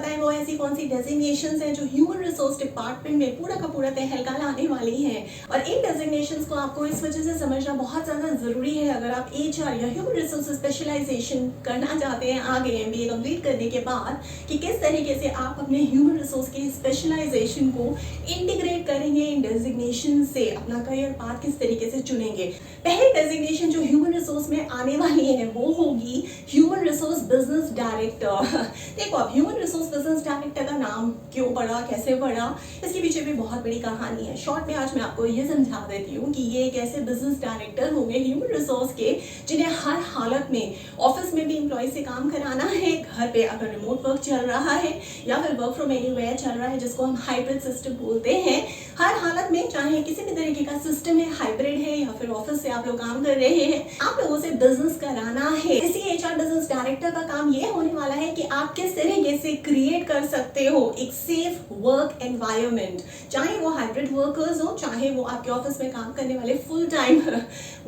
पता है वो ऐसी कौन सी डेजिग्नेशंस हैं जो ह्यूमन रिसोर्स डिपार्टमेंट में पूरा का पूरा तहलका लाने वाली हैं। और इन डेजिग्नेशंस को आपको इस वजह से समझना बहुत ज़्यादा ज़रूरी है अगर आप HR या ह्यूमन रिसोर्स स्पेशलाइजेशन करना चाहते हैं आगे MBA कंप्लीट करने के बाद, कि किस तरीके से आप अपने ह्यूमन रिसोर्स के स्पेशलाइजेशन को इंटीग्रेट करेंगे इन डेजिग्नेशन से, अपना करियर पाथ किस तरीके से चुनेंगे। पहली डेजिग्नेशन जो ह्यूमन रिसोर्स में आने वाली है वो होगी ह्यूमन रिसोर्स बिजनेस डायरेक्टर। देखो अब ह्यूमन रिसोर्स बिजनेस डायरेक्टर का नाम क्यों पड़ा, कैसे पड़ा, इसके पीछे भी बहुत बड़ी कहानी है। शॉर्ट में आज मैं आपको ये समझा देती हूँ कि ये एक ऐसे बिजनेस डायरेक्टर होंगे ह्यूमन रिसोर्स के जिन्हें हर हालत में ऑफिस में भी एम्प्लॉय से काम कराना है, घर पे अगर रिमोट वर्क चल रहा है या फिर वर्क फ्रॉम एनीवेयर चल रहा है जिसको हम हाइब्रिड सिस्टम बोलते हैं, हर हालत में चाहे किसी भी तरीके का सिस्टम है, हाइब्रिड है या फिर ऑफिस से आप लोग काम कर रहे हैं, आप लोगों से बिजनेस कराना है। इसी HR बिजनेस डायरेक्टर का काम ये होने वाला है कि आप किस तरीके से क्रिएट कर सकते हो एक सेफ वर्क एनवायरनमेंट, चाहे वो हाइब्रिड वर्कर्स हो, चाहे वो आपके ऑफिस में काम करने वाले फुल टाइम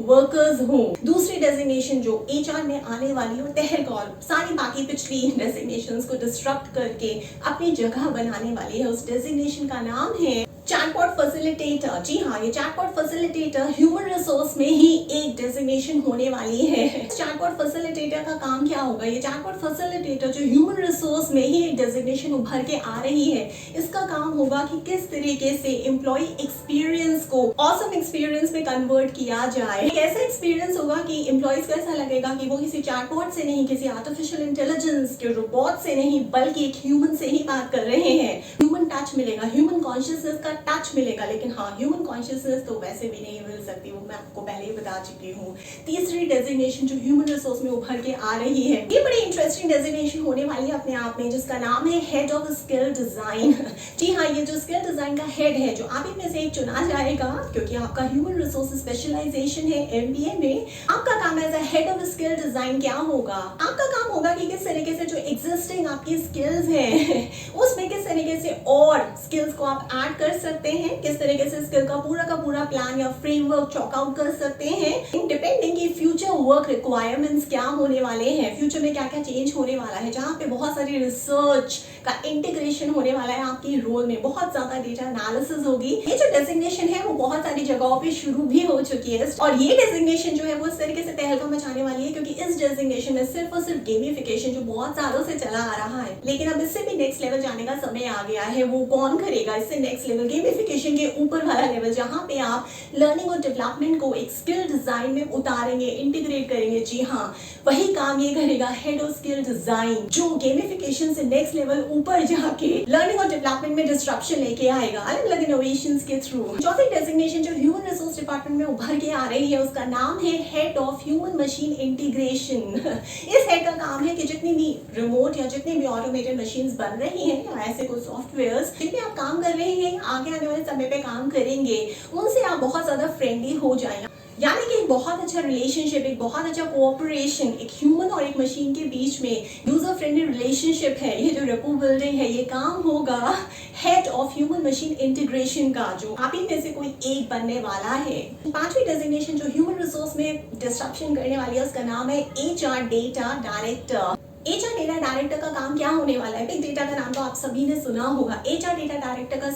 वर्कर्स हो। दूसरी डेजिग्नेशन जो HR में आने वाली हो, तहलका सारी बाकी पिछली डेजिग्नेशंस को डिस्ट्रक्ट करके अपनी जगह बनाने वाली है, उस डेजिग्नेशन का नाम है चैटबॉट फैसिलिटेटर। जी हाँ, ये चैटबॉट फैसिलिटेटर ह्यूमन रिसोर्स में ही एक डेजिग्नेशन होने वाली है। चैटबॉट फैसिलिटेटर का काम क्या होगा? ये चैटबॉट फैसिलिटेटर जो ह्यूमन रिसोर्स में ही एक डेजिग्नेशन उभर के आ रही है, इसका काम होगा कि किस तरीके से एम्प्लॉय एक्सपीरियंस को ऑसम एक्सपीरियंस में कन्वर्ट किया जाए। एक ऐसा एक्सपीरियंस होगा कि एम्प्लॉयज को ऐसा लगेगा कि वो किसी चैटबॉट से नहीं, किसी आर्टिफिशियल इंटेलिजेंस के रोबोट से नहीं, बल्कि एक ह्यूमन से ही बात कर रहे हैं। ह्यूमन टच मिलेगा, ह्यूमन कॉन्शियसनेस का टच मिलेगा। लेकिन हाँ, ह्यूमन कॉन्शियसनेस तो वैसे भी नहीं मिल सकती, वो मैं आपको पहले ही बता चुकी हूँ। तीसरी डेजिग्नेशन जो ह्यूमन रिसोर्स में उभर के आ रही है, ये बड़ी इंटरेस्टिंग डेजिग्नेशन होने वाली है अपने आप में, जिसका नाम है हेड ऑफ स्किल डिजाइन। जी हाँ, ये जो स्किल डिजाइन का हेड है, जो आप में से एक चुना जाएगा, क्योंकि आपका ह्यूमन रिसोर्स स्पेशलाइजेशन है MBA में, आपका काम as a head of skill design क्या होगा? आपका काम होगा कि किस तरीके से जो एग्जिस्टिंग आपकी स्किल्स हैं उसमें किस तरीके से और स्किल्स को आप ऐड कर सकते हैं, किस तरीके से स्किल का पूरा प्लान या फ्रेमवर्क चॉक आउट कर सकते हैं, डिपेंडिंग की फ्यूचर वर्क रिक्वायरमेंट्स क्या होने वाले हैं, फ्यूचर में क्या क्या चेंज होने वाला है, जहाँ पे बहुत सारी रिसर्च का इंटीग्रेशन होने वाला है आपकी रोल में, बहुत ज्यादा डेटा एनालिसिस होगी। ये जो डेजिग्नेशन है वो बहुत सारी जगहों पे शुरू भी हो चुकी है, और ये डेजिग्नेशन जो है वो इस तरीके से तहलका मचाने वाली है, क्योंकि इस डेजिग्नेशन में सिर्फ और सिर्फ गेमिफिकेशन जो बहुत सालों से चला आ रहा है, लेकिन अब इससे भी नेक्स्ट लेवल जाने का समय आ गया है। वो कौन करेगा इससे नेक्स्ट लेवल, गेमिफिकेशन के ऊपर वाला लेवल, जहाँ पे आप लर्निंग और डेवलपमेंट को एक स्किल डिजाइन में उतारेंगे, इंटीग्रेट करेंगे। जी हाँ, वही काम ये करेगा हेड ऑफ स्किल डिजाइन, जो गेमिफिकेशन से नेक्स्ट लेवल ऊपर जाके लर्निंग और डेवलपमेंट में डिस्ट्रप्शन लेके आएगा अलग अलग इनोवेशंस के थ्रू। चौथी डेजिग्नेशन जो ह्यूमन रिसोर्स डिपार्टमेंट में उभर के आ रही है, उसका नाम है head of human machine integration. इस हेड का काम है कि जितनी भी रिमोट या जितनी भी ऑटोमेटेड मशीन्स बन रही हैं या ऐसे कुछ सॉफ्टवेयर्स जिनमें आप काम कर रहे हैं, आगे आने वाले समय पे काम करेंगे, उनसे आप बहुत ज्यादा फ्रेंडली हो जाएं। यानी कि एक बहुत अच्छा रिलेशनशिप, एक बहुत अच्छा कोऑपरेशन एक ह्यूमन और एक मशीन के बीच में यूजर फ्रेंडली रिलेशनशिप है, ये जो रेपो बिल्डिंग है, ये काम होगा head of human machine integration का, जो आप ही में से कोई एक बनने वाला है। पांचवी डेजिग्नेशन जो ह्यूमन रिसोर्स में डिस्ट्रप्शन करने वाली है, उसका नाम है HR data director. HR data director का काम क्या होने वाला है? बिग डेटा का नाम तो आप सभी ने सुना होगा। HR डेटा डायरेक्टर का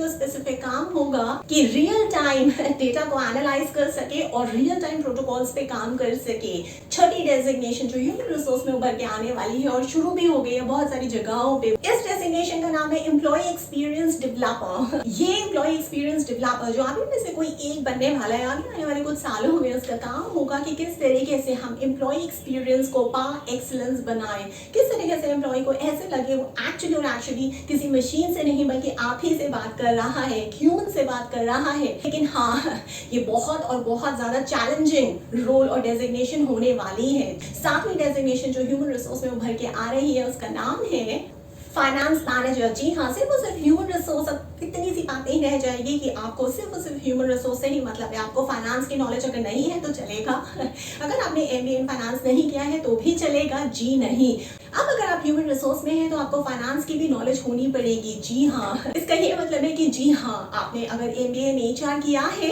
स्पेसिफिक काम होगा कि रियल टाइम डेटा को एनालाइज कर सके और रियल टाइम प्रोटोकॉल्स पे काम कर सके। छठी डेजिग्नेशन जो ह्यूमन रिसोर्स में उभर के आने वाली है और शुरू भी हो गई है बहुत सारी जगहों पे, इस डेजिग्नेशन का नाम है एम्प्लॉय एक्सपीरियंस डेवलपर। ये एम्प्लॉय एक्सपीरियंस डेवलपर जो आप में से कोई एक बनने वाला है आगे आने वाले कुछ सालों में, उसका काम होगा कि किस तरीके से हम एम्प्लॉय एक्सपीरियंस को पार एक्सीलेंस बनाए, किस तरीके से एम्प्लॉय को ऐसे लगे वो एक्चुअली किसी मशीन से नहीं बल्कि आप ही से बात कर रहा है, ह्यूमन से बात कर रहा है। लेकिन हाँ, ये बहुत और बहुत ज्यादा चैलेंजिंग रोल और डेजिग्नेशन होने वाली है। सातवीं डेजिग्नेशन जो ह्यूमन रिसोर्स में उभर के आ रही है, उसका नाम है फाइनेंस मैनेजर। जी हाँ, सिर्फ और सिर्फ ह्यूमन रिसोर्स, इतनी सी बातें रह जाएगी कि आपको सिर्फ और सिर्फ ह्यूमन रिसोर्स से ही मतलब है। आपको फाइनेंस की नॉलेज अगर नहीं है तो चलेगा, अगर आपने MBA इन फाइनेंस नहीं किया है तो भी चलेगा, जी नहीं। अब अगर आप ह्यूमन रिसोर्स में हैं तो आपको फाइनेंस की भी नॉलेज होनी पड़ेगी। जी हाँ, इसका ये मतलब है कि जी हाँ, आपने अगर एमबीए इन एचआर किया है,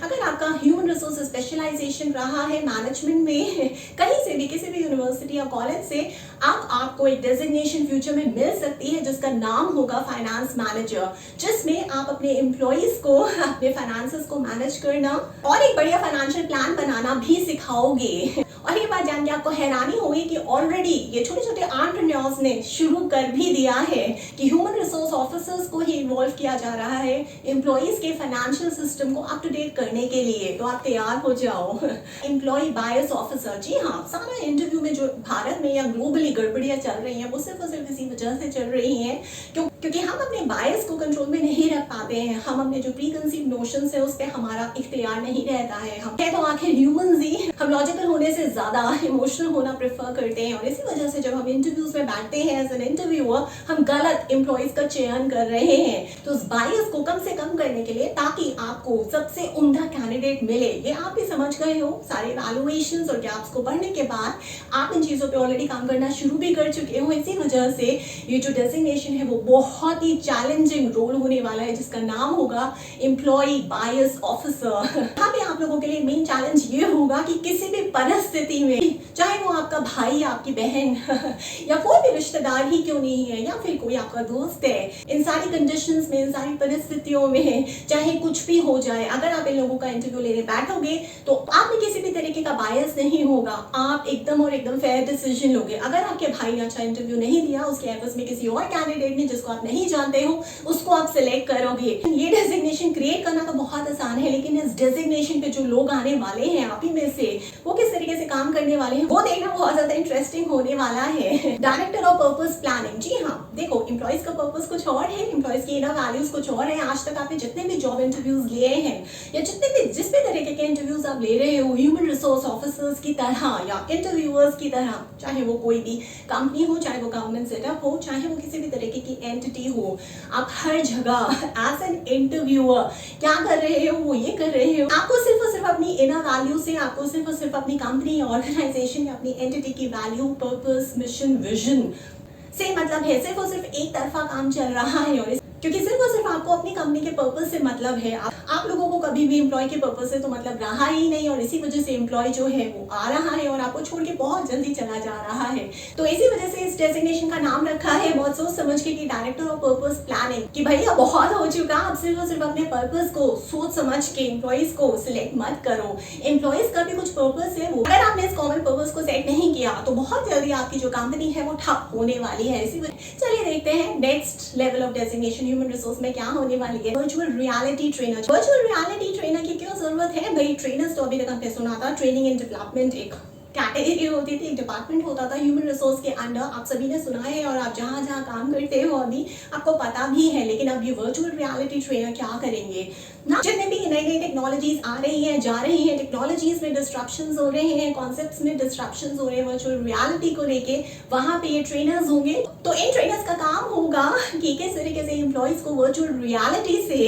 अगर आपका ह्यूमन रिसोर्स स्पेशलाइजेशन रहा है मैनेजमेंट में, कहीं से भी किसी भी यूनिवर्सिटी या कॉलेज से, अब आपको एक डेजिग्नेशन फ्यूचर में मिल सकती है जिसका नाम होगा फाइनेंस मैनेजर, जिसमें आप अपने एम्प्लॉइज को अपने फाइनेंसेस को मैनेज करना और एक बढ़िया फाइनेंशियल प्लान बनाना भी सिखाओगे। और ये बात जान के आपको हैरानी होगी कि ऑलरेडी ये छोटे छोटे एंटरप्रेन्योर्स ने शुरू कर भी दिया है कि ह्यूमन रिसोर्स ऑफिसर्स को ही इन्वॉल्व किया जा रहा है एम्प्लॉइज के फाइनेंशियल सिस्टम को अप टू डेट करने के लिए। तो आप तैयार हो जाओ। एम्प्लॉय बायस ऑफिसर, जी हाँ, सारा इंटरव्यू में जो भारत में या ग्लोबली गड़बड़ियां चल रही हैं वो सिर्फ और सिर्फ इसी वजह से चल रही हैं क्योंकि हम अपने बायस को कंट्रोल में नहीं रख पाते हैं। हम अपने जो प्री कंसीव नोशंस है उस पर हमारा इख्तियार नहीं रहता है। हम है तो आखिर ह्यूमंस ही, हम लॉजिकल होने से ज्यादा इमोशनल होना प्रेफर करते हैं और इसी वजह से जब हम इंटरव्यूज में बैठते हैं एज एन इंटरव्यूअर, हम गलत एम्प्लॉइज का चयन कर रहे हैं। तो उस बायस को कम से कम करने के लिए, ताकि आपको सबसे उम्दा कैंडिडेट मिले, ये आप भी समझ गए हो सारे इवैल्यूएशंस और गैप्स को पढ़ने के बाद आप इन चीजों पे ऑलरेडी काम करना शुरू भी कर चुके हो। इसी वजह से ये जो डेजिग्नेशन है वो बहुत ही चैलेंजिंग रोल होने वाला है जिसका नाम होगा एम्प्लॉय बायस ऑफिसर। यहाँ पे आप लोगों के लिए मेन चैलेंज ये होगा कि किसी भी परिस्थिति में, चाहे वो आपका भाई, आपकी बहन या कोई भी रिश्तेदार ही क्यों नहीं है, या फिर कोई आपका दोस्त है, इन सारी कंडीशंस में, इन सारी परिस्थितियों में चाहे कुछ भी हो जाए, अगर आप इन लोगों का इंटरव्यू लेने बैठोगे तो आप में किसी भी तरीके का बायस नहीं होगा। आप एकदम और एकदम फेयर डिसीजन लोगे। अगर आपके भाई ने अच्छा इंटरव्यू नहीं दिया, उसके एवज में किसी और कैंडिडेट ने जिसको आप नहीं जानते हो उसको आप सिलेक्ट करोगे। ये डेजिग्नेशन क्रिएट करना तो बहुत आसान है, लेकिन इस डेजिग्नेशन पे जो लोग आने वाले हैं आप ही में से, वो किस तरीके से काम करने वाले हैं वो देखना बहुत ज्यादा इंटरेस्टिंग होने वाला है। डायरेक्टर ऑफ पर्पस प्लानिंग, जी हाँ, देखो एम्प्लॉइज का पर्पस कुछ और है, एम्प्लॉइज की इनर वैल्यूज कुछ और है। आज तक आपने जितने भी जॉब इंटरव्यूज लिए हैं या जितने भी जिस भी तरीके के इंटरव्यूज आप ले रहे हो ह्यूमन रिसोर्स ऑफिसर्स की तरह या इंटरव्यूअर्स की तरह, चाहे वो कोई भी कंपनी हो, चाहे वो गवर्नमेंट सेटअप हो, चाहे वो किसी भी तरीके की एंटिटी हो, आप हर जगह एज एन इंटरव्यूअर क्या कर रहे हो, वो ये कर रहे हो, आपको सिर्फ और सिर्फ अपनी इनर वैल्यू से, आपको सिर्फ और सिर्फ अपनी कंपनी, ऑर्गेनाइजेशन या अपनी एंटिटी की वैल्यू, पर्पस, मिशन, विजन से मतलब है। सिर्फ और सिर्फ एक तरफा काम चल रहा है और क्योंकि सिर्फ और सिर्फ आपको अपनी कंपनी के पर्पस से मतलब है। आप लोगों को कभी भी एम्प्लॉय के पर्पस से तो मतलब रहा ही नहीं और इसी वजह से एम्प्लॉय जो है वो आ रहा है और आपको छोड़ के बहुत जल्दी चला जा रहा है। तो इसी वजह से इस डेजिग्नेशन का नाम रखा है बहुत सोच समझ के कि डायरेक्टर ऑफ पर्पस प्लानिंग, कि भैया बहुत हो चुका, आप सिर्फ और सिर्फ अपने पर्पस को सोच समझ के एम्प्लॉइज को सिलेक्ट मत करो। एम्प्लॉइज का भी कुछ पर्पस है, वो अगर आपने इस कॉमन पर्पस को सेट नहीं किया तो बहुत जल्दी आपकी जो कंपनी है वो ठप होने वाली है। इसी वजह चलिए देखते हैं next level of designation human resource में क्या होने वाली है। Virtual reality trainer. Virtual reality trainer की क्यों जरूरत है भाई? ट्रेनर्स तो अभी तक हमने सुना था ट्रेनिंग एंड डेवलपमेंट एक कैटेगरी होती थी, एक डिपार्टमेंट होता था ह्यूमन रिसोर्स के अंडर, आप सभी ने सुना है और आप जहाँ जहाँ काम करते हो अभी आपको पता भी है। लेकिन अब ये वर्चुअल रियलिटी ट्रेनर क्या करेंगे ना, जितने भी नई नई टेक्नोलॉजीज आ रही हैं, जा रही हैं, टेक्नोलॉजीज में डिस्ट्रप्शंस हो रहे हैं, कॉन्सेप्ट्स में डिस्ट्रप्शंस हो रहे हैं वर्चुअल रियलिटी को लेके, वहां पे ये ट्रेनर्स होंगे। तो इन ट्रेनर्स का काम होगा कि किस तरीके से एम्प्लॉइज को वर्चुअल रियलिटी से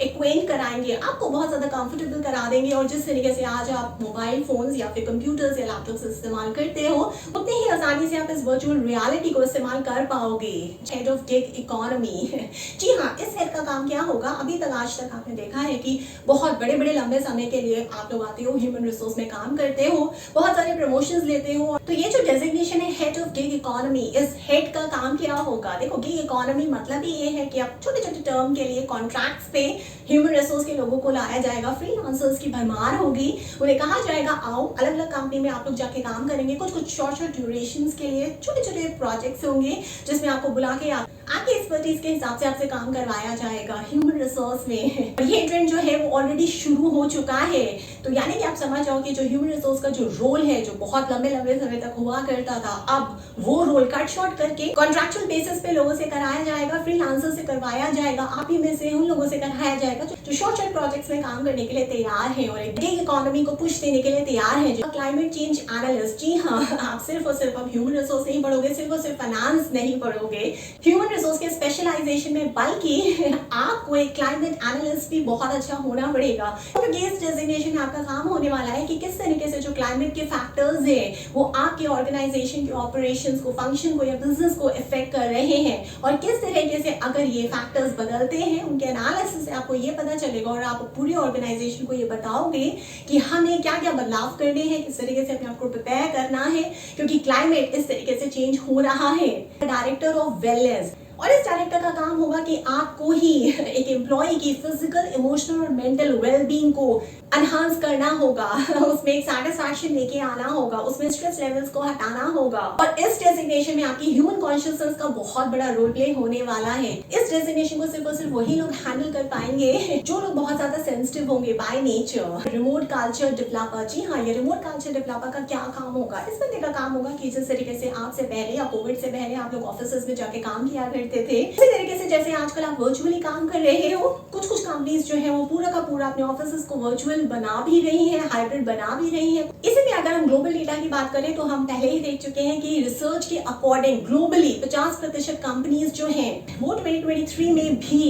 एक्वेंट कराएंगे, आपको बहुत ज्यादा कंफर्टेबल करा देंगे और जिस तरीके से आज आप मोबाइल फोन्स या फिर कंप्यूटर्स या लैपटॉप से इस्तेमाल करते हो उतनी ही आसानी से आप इस वर्चुअल रियलिटी को इस्तेमाल कर पाओगे। हेड ऑफ गिग इकोनॉमी, जी हाँ, इस हेड का काम क्या होगा? अभी तक आज तक आपने देखा है कि बहुत बड़े बड़े लंबे समय के लिए आप लोग आते हो, ह्यूमन रिसोर्स में काम करते हो, बहुत सारे प्रमोशंस लेते हो। तो ये जो डेजिग्नेशन है हेड ऑफ गिग इकोनॉमी, इस हेड का काम क्या होगा? देखो, गिग इकोनॉमी मतलब ही ये है कि आप छोटे छोटे टर्म के लिए कॉन्ट्रैक्ट्स पे ह्यूमन रिसोर्स के लोगों को लाया जाएगा, फ्रीलांसर्स की भरमार होगी, उन्हें कहा जाएगा आओ अलग अलग कंपनी में आप लोग जाके काम करेंगे। कुछ शॉर्ट ड्यूरेशंस के लिए छोटे छोटे प्रोजेक्ट्स होंगे जिसमें आपको बुला के आपके एक्सपर्टीज के हिसाब से आपसे काम करवाया जाएगा ह्यूमन रिसोर्स में। ये ट्रेंड जो है वो ऑलरेडी शुरू हो चुका है। तो यानी कि आप समझ जाओ कि जो ह्यूमन रिसोर्स का जो रोल है, जो बहुत लंबे लंबे समय तक हुआ करता था, अब वो रोल कट शॉर्ट करके कॉन्ट्रैक्चुअल बेसिस पे लोगों से कराया जाएगा, फ्रीलांसर से करवाया जाएगा, आप ही में से उन लोगों से कराया जाएगा जो शॉर्ट प्रोजेक्ट्स में काम करने के लिए तैयार है और एक गिग इकोनॉमी को पुश देने के लिए तैयार है। जो क्लाइमेट चेंज एनालिस्ट, जी हाँ, आप सिर्फ और सिर्फ अब ह्यूमन रिसोर्स नहीं पढ़ोगे, सिर्फ और सिर्फ फाइनेंस नहीं पढ़ोगे, ह्यूमन रिसोर्स के स्पेशलाइजेशन में, बल्कि आपको एक क्लाइमेट एनालिस्ट भी बहुत अच्छा होना पड़ेगा, क्योंकि इस डेजिग्नेशन में आपका काम होने वाला है कि किस तरीके से जो क्लाइमेट के फैक्टर्स हैं वो आपके ऑर्गेनाइजेशन के ऑपरेशंस को, फंक्शन को या बिजनेस को इफेक्ट कर रहे हैं, और किस तरीके से अगर ये फैक्टर्स बदलते हैं उनके एनालिसिस से आपको ये पता चलेगा और आप पूरी ऑर्गेनाइजेशन को ये बताओगे कि हमें क्या क्या बदलाव करने हैं, किस तरीके से अपने आप को प्रिपेयर करना है, क्योंकि क्लाइमेट इस तरीके से चेंज हो रहा है। डायरेक्टर ऑफ वेलनेस, और इस डायरेक्टर का काम होगा कि आपको ही एक एम्प्लॉय की फिजिकल, इमोशनल और मेंटल वेलबींग को एनहांस करना होगा, उसमें एक सेटिस्फैक्शन लेके आना होगा, उसमें स्ट्रेस लेवल्स को हटाना होगा। और इस डेजिग्नेशन में आपकी ह्यूमन कॉन्शियसनेस का बहुत बड़ा रोल प्ले होने वाला है। इस डेजिग्नेशन को सिर्फ और सिर्फ वही लोग हैंडल कर पाएंगे जो लोग बहुत ज्यादा सेंसिटिव होंगे by nature. Remote culture developer, जी हाँ, ये रिमोट कल्चर डेवलपर का क्या काम होगा? इस बंदे का काम होगा कि जिस तरीके से आपसे पहले या कोविड से पहले आप लोग ऑफिस में जाके काम किया करते थे, इसी तरीके से जैसे आजकल आप वर्चुअली काम कर रहे हो, कुछ कंपनीज जो है वो पूरा का पूरा अपने ऑफिस को वर्चुअल बना भी रही है, हाइब्रिड बना भी रही है। इसी में अगर हम ग्लोबल डेटा की बात करें तो हम पहले ही देख चुके हैं कि रिसर्च के अकॉर्डिंग ग्लोबली 50% कंपनीज जो हैं वो 2023 में भी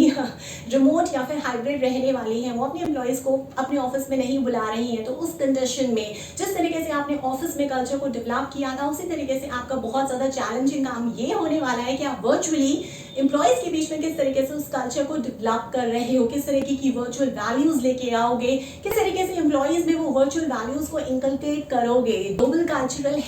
रिमोट या फिर हाइब्रिड रहने वाली हैं। वो अपने एम्प्लॉइज को अपने ऑफिस में नहीं बुला रही हैं। तो उस कंडीशन में जिस तरीके से आपने ऑफिस में कल्चर को डेवलप किया था, उसी तरीके से आपका बहुत ज्यादा चैलेंजिंग काम ये होने वाला है कि आप वर्चुअली एम्प्लॉइज के बीच में किस तरीके से उस कल्चर को डेवलप कर रहे हो, किस तरीके की वर्चुअल वैल्यूज लेके आओगे, किस तरीके से एम्प्लॉइज में वो वर्चुअल वैल्यूज को इनकलकेट करोगे। ग्लोबल कल्चरल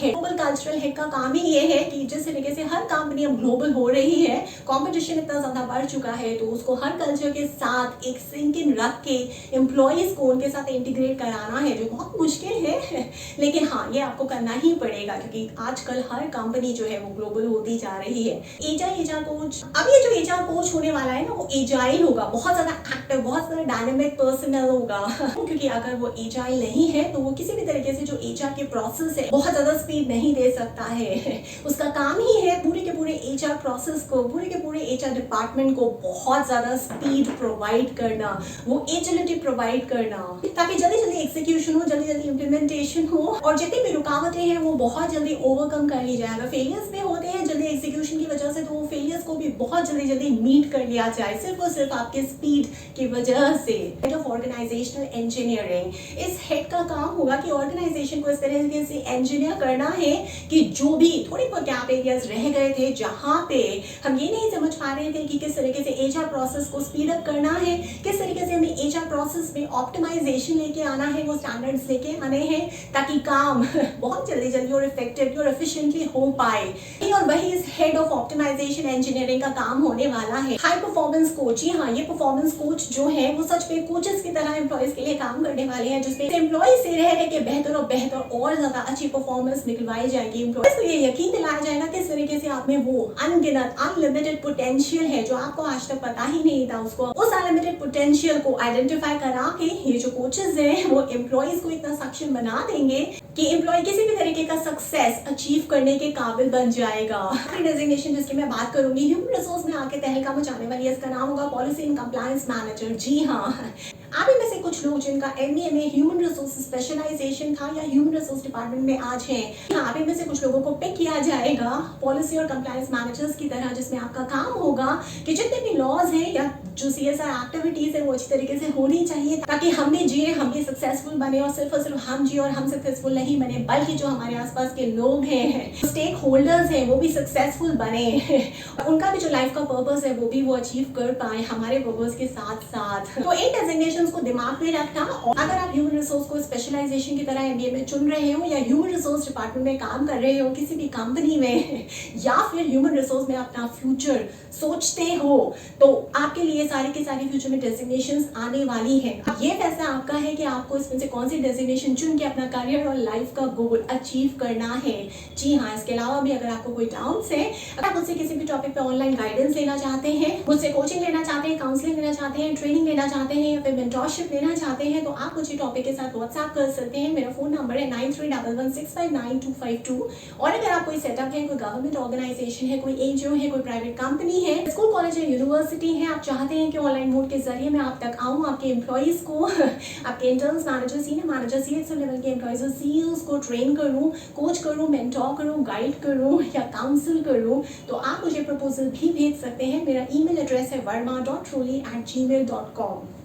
हेड का काम ही ये है कि जिस तरीके से हर कंपनी अब ग्लोबल हो रही है, कंपटीशन इतना ज्यादा बढ़ चुका है, तो उसको हर कल्चर के साथ एक सिंक इन रख के एम्प्लॉइज को उनके साथ इंटीग्रेट कराना है, जो बहुत मुश्किल है लेकिन हाँ, ये आपको करना ही पड़ेगा, क्योंकि आजकल हर कंपनी जो है वो ग्लोबल होती जा रही है। एचआर कोच, अब ये जो एचआर कोच होने वाला है ना, वो एजाइल होगा, बहुत ज्यादा एक्टिव, बहुत ज्यादा डायनामिक पर्सनल होगा क्योंकि अगर वो एजाइल नहीं है तो वो किसी भी तरीके से जो एचआर के प्रोसेस है बहुत ज्यादा स्पीड नहीं दे सकता है। उसका काम ही है पूरे के पूरे एचआर प्रोसेस को, पूरे के पूरे एचआर डिपार्टमेंट को बहुत ज्यादा स्पीड प्रोवाइड करना, वो एजिलिटी प्रोवाइड करना, ताकि जल्दी जल्दी एग्जीक्यूशन हो, जल्दी जल्दी इम्प्लीमेंटेशन हो, और जितनी भी रुकावटें हैं वो बहुत जल्दी ओवरकम कर ली जाए। अगर फेलियर्स भी होते हैं जल्दी एग्जीक्यूशन की वजह से, तो वो फेलियर्स को भी बहुत जल्दी मीट कर लिया जाए, सिर्फ और सिर्फ आपके स्पीड की वजह से। हेड ऑफ ऑर्गेनाइजेशनल इंजीनियरिंग, इस हेड का काम होगा कि ऑर्गेनाइजेशन को इस तरीके से इंजीनियर करना है कि जो भी थोड़े बहुत गैप एरियाज रह गए थे, जहां पे हम ये नहीं समझ पा रहे थे कि किस तरीके से एचआर प्रोसेस को स्पीड अप करना है, किस तरीके से हमें एचआर प्रोसेस में ऑप्टिमाइजेशन लेके आना है, वो स्टैंडर्ड्स लेके आने हैं ताकि काम बहुत जल्दी और इफेक्टिवली और एफिशिएंटली हो पाए। और वही इस हेड ऑफ ऑप्टिमाइजेशन इंजीनियरिंग का काम होने वाला है। हाई परफॉर्मेंस कोच, जी हाँ, ये परफॉर्मेंस कोच जो है वो सच में कोचेस की तरह एम्प्लॉइज के लिए काम करने वाले हैं, जिसमें एम्प्लॉइज से रह के बेहतर और ज्यादा अच्छी परफॉर्मेंस निकलवाई जाएगी। एम्प्लॉइज को ये यकीन दिलाया जाएगा किस तरीके से आप में वो अनगिनत अनलिमिटेड पोटेंशियल है जो आपको आज तक पता ही नहीं था, उसको उस अनलिमिटेड पोटेंशियल को आइडेंटिफाई करा के ये जो कोचेस हैं वो एम्प्लॉइज को इतना सक्षम बना देंगे कि एम्प्लॉय किसी भी तरीके का सक्सेस अचीव करने के काबिल बन जाएगा। डेजिग्नेशन जिसकी मैं बात करूंगी, ह्यूमन रिसोर्स में आके तहलका मचाने वाली है, इसका नाम होगा पॉलिसी एंड कंप्लायंस मैनेजर। जी हाँ, आप इनमें से कुछ लोग जिनका एमबीए में ह्यूमन रिसोर्स स्पेशलाइजेशन था या ह्यूमन रिसोर्स डिपार्टमेंट में आज हैं, आप इनमें से कुछ लोगों को पिक किया जाएगा पॉलिसी और कंप्लायंस मैनेजर्स की तरह, जिसमें आपका काम होगा कि जितने भी लॉज हैं या जो सीएसआर एक्टिविटीज है वो अच्छी तरीके से होनी चाहिए, ताकि हम भी जिए, हम भी सक्सेसफुल बने, और सिर्फ हम जिए और हम सक्सेसफुल नहीं बने, बल्कि जो हमारे आसपास के लोग हैं, स्टेक होल्डर्स हैं, वो भी सक्सेसफुल बने, उनका भी जो लाइफ का पर्पस है वो भी वो अचीव कर पाए हमारे पर्पस के साथ साथ। तो इन डेजिग्नेशंस को दिमाग में रखना, और अगर आप ह्यूमन रिसोर्स को स्पेशलाइजेशन की तरह एमबीए में चुन रहे हो या ह्यूमन रिसोर्स डिपार्टमेंट में काम कर रहे हो किसी भी कंपनी में, या फिर ह्यूमन रिसोर्स में अपना फ्यूचर सोचते हो, तो आपके लिए सारी की सारी फ्यूचर में डेजिग्नेशंस आने वाली है। ये फैसला आपका है कि आपको इसमें से कौन सी डेजिग्नेशन चुन के अपना करियर और लाइफ का गोल अचीव करना है। जी हाँ, इसके अलावा भी अगर आपको कोई डाउट्स है, अगर आप मुझसे किसी भी टॉपिक पे ऑनलाइन गाइडेंस लेना चाहते हैं, मुझसे कोचिंग लेना चाहते हैं, काउंसलिंग लेना चाहते हैं, ट्रेनिंग लेना चाहते हैं, या फिर मेंटोरशिप लेना चाहते हैं तो आप मुझे टॉपिक के साथ व्हाट्सएप कर सकते हैं। मेरा फ़ोन नंबर है 9311659252। और अगर आप कोई सेटअप है, कोई गवर्नमेंट ऑर्गेनाइजेशन है, कोई एनजीओ है, कोई प्राइवेट कंपनी है, स्कूल, कॉलेज या यूनिवर्सिटी है, आप चाहते हैं कि ऑनलाइन मोड के जरिए मैं आप तक आऊँ, आपके एम्प्लॉयज़ को, आपके interns, manager, senior manager, CSO level के एम्प्लॉयज़ और सीईओज़ को ट्रेन करूँ, कोच करूँ, मेंटोर करूँ, गाइड करूँ या काउंसिल करूँ, तो आप मुझे प्रपोजल भी भेज सकते हैं। मेरा ईमेल एड्रेस है verma.troli@gmail.com।